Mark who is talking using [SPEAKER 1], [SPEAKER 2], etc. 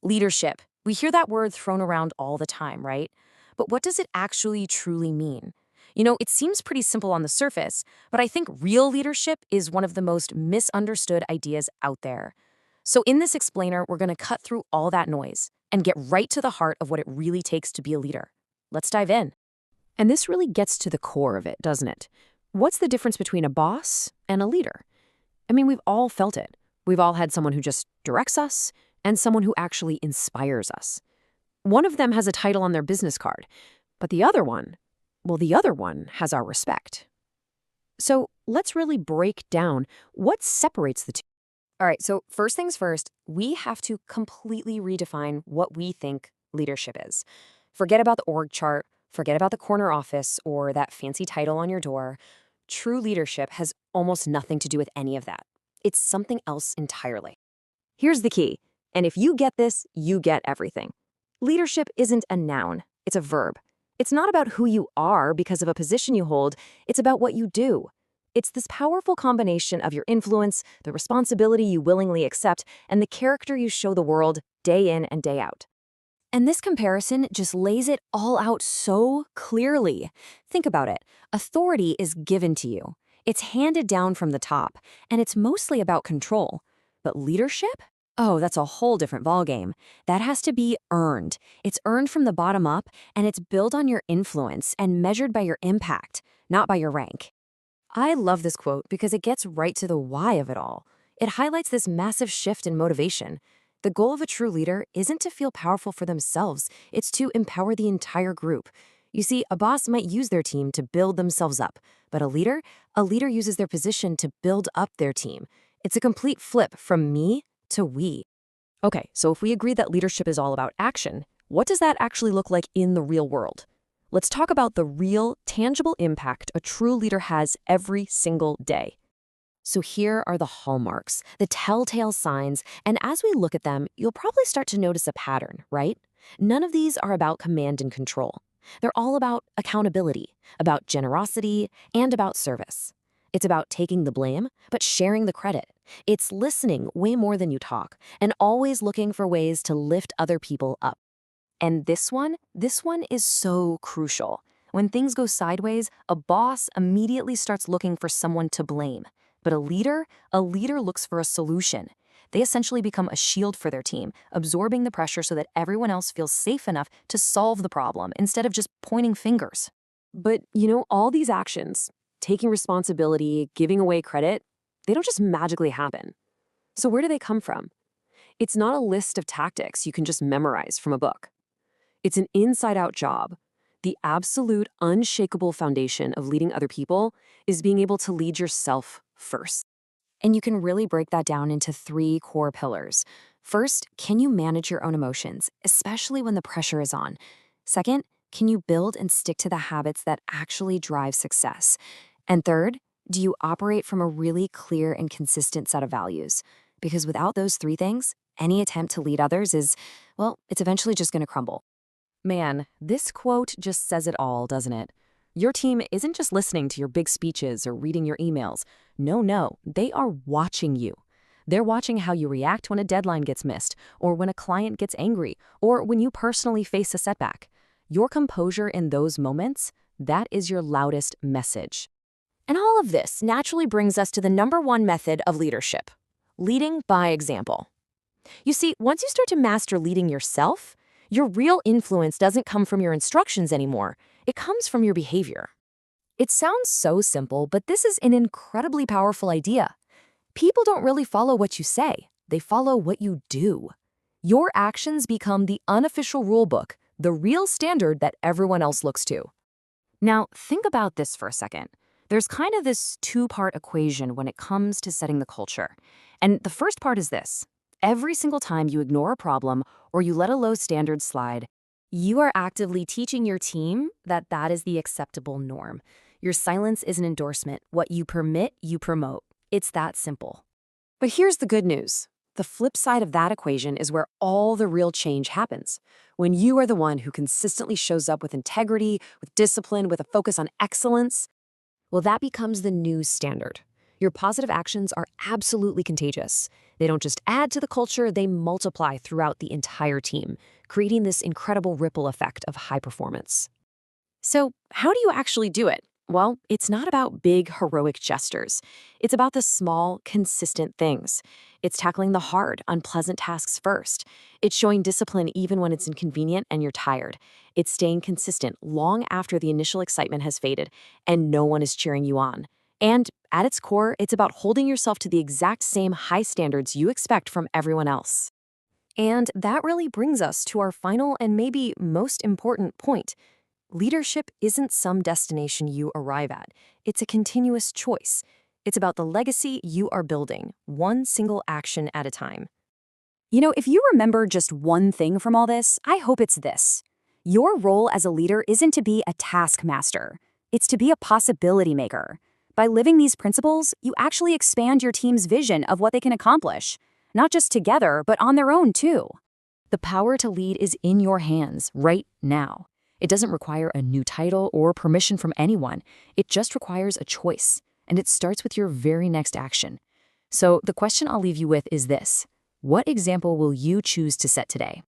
[SPEAKER 1] Leadership. We hear that word thrown around all the time, right? But what does it actually truly mean? It seems pretty simple on the surface, but I think real leadership is one of the most misunderstood ideas out there. So in this explainer, we're going to cut through all that noise and get right to the heart of what it really takes to be a leader. Let's dive in. And this really gets to the core of it, doesn't it? What's the difference between a boss and a leader? I mean, we've all felt it. We've all had someone who just directs us and someone who actually inspires us. One of them has a title on their business card, but the other one, well, the other one has our respect. So let's really break down what separates the two. All right, so first things first, we have to completely redefine what we think leadership is. Forget about the org chart, forget about the corner office or that fancy title on your door. True leadership has almost nothing to do with any of that. It's something else entirely. Here's the key, and if you get this, you get everything. Leadership isn't a noun, it's a verb. It's not about who you are because of a position you hold, it's about what you do. It's this powerful combination of your influence, the responsibility you willingly accept, and the character you show the world day in and day out. And this comparison just lays it all out so clearly. Think about it. Authority is given to you. It's handed down from the top, and it's mostly about control. But leadership? Oh, that's a whole different ballgame. That has to be earned. It's earned from the bottom up, and it's built on your influence and measured by your impact, not by your rank. I love this quote because it gets right to the why of it all. It highlights this massive shift in motivation. The goal of a true leader isn't to feel powerful for themselves, it's to empower the entire group. You see, a boss might use their team to build themselves up, but a leader uses their position to build up their team. It's a complete flip from me to we. Okay, so if we agree that leadership is all about action, what does that actually look like in the real world? Let's talk about the real, tangible impact a true leader has every single day. So here are the hallmarks, the telltale signs, and as we look at them, you'll probably start to notice a pattern, right? None of these are about command and control. They're all about accountability, about generosity, and about service. It's about taking the blame, but sharing the credit. It's listening way more than you talk, and always looking for ways to lift other people up. And this one is so crucial. When things go sideways, a boss immediately starts looking for someone to blame. But a leader looks for a solution. They essentially become a shield for their team, absorbing the pressure so that everyone else feels safe enough to solve the problem instead of just pointing fingers. But, all these actions, taking responsibility, giving away credit, they don't just magically happen. So where do they come from? It's not a list of tactics you can just memorize from a book. It's an inside-out job. The absolute, unshakable foundation of leading other people is being able to lead yourself first. And you can really break that down into 3 core pillars. First, can you manage your own emotions, especially when the pressure is on? Second, can you build and stick to the habits that actually drive success? And third, do you operate from a really clear and consistent set of values? Because without those 3 things, any attempt to lead others is, well, it's eventually just going to crumble. Man, this quote just says it all, doesn't it? Your team isn't just listening to your big speeches or reading your emails. No, they are watching you. They're watching how you react when a deadline gets missed, or when a client gets angry, or when you personally face a setback. Your composure in those moments, that is your loudest message. And all of this naturally brings us to the #1 method of leadership: leading by example. You see, once you start to master leading yourself, your real influence doesn't come from your instructions anymore. It comes from your behavior. It sounds so simple, but this is an incredibly powerful idea. People don't really follow what you say. They follow what you do. Your actions become the unofficial rulebook, the real standard that everyone else looks to. Now, think about this for a second. There's kind of this 2-part equation when it comes to setting the culture. And the first part is this. Every single time you ignore a problem or you let a low standard slide, you are actively teaching your team that that is the acceptable norm. Your silence is an endorsement. What you permit, you promote. It's that simple. But here's the good news. The flip side of that equation is where all the real change happens. When you are the one who consistently shows up with integrity, with discipline, with a focus on excellence, well, that becomes the new standard. Your positive actions are absolutely contagious. They don't just add to the culture, they multiply throughout the entire team, creating this incredible ripple effect of high performance. So, how do you actually do it? Well, it's not about big, heroic gestures. It's about the small, consistent things. It's tackling the hard, unpleasant tasks first. It's showing discipline even when it's inconvenient and you're tired. It's staying consistent long after the initial excitement has faded and no one is cheering you on. And at its core, it's about holding yourself to the exact same high standards you expect from everyone else. And that really brings us to our final and maybe most important point. Leadership isn't some destination you arrive at. It's a continuous choice. It's about the legacy you are building, one single action at a time. If you remember just one thing from all this, I hope it's this. Your role as a leader isn't to be a taskmaster. It's to be a possibility maker. By living these principles, you actually expand your team's vision of what they can accomplish, not just together, but on their own too. The power to lead is in your hands right now. It doesn't require a new title or permission from anyone. It just requires a choice, and it starts with your very next action. So the question I'll leave you with is this: what example will you choose to set today?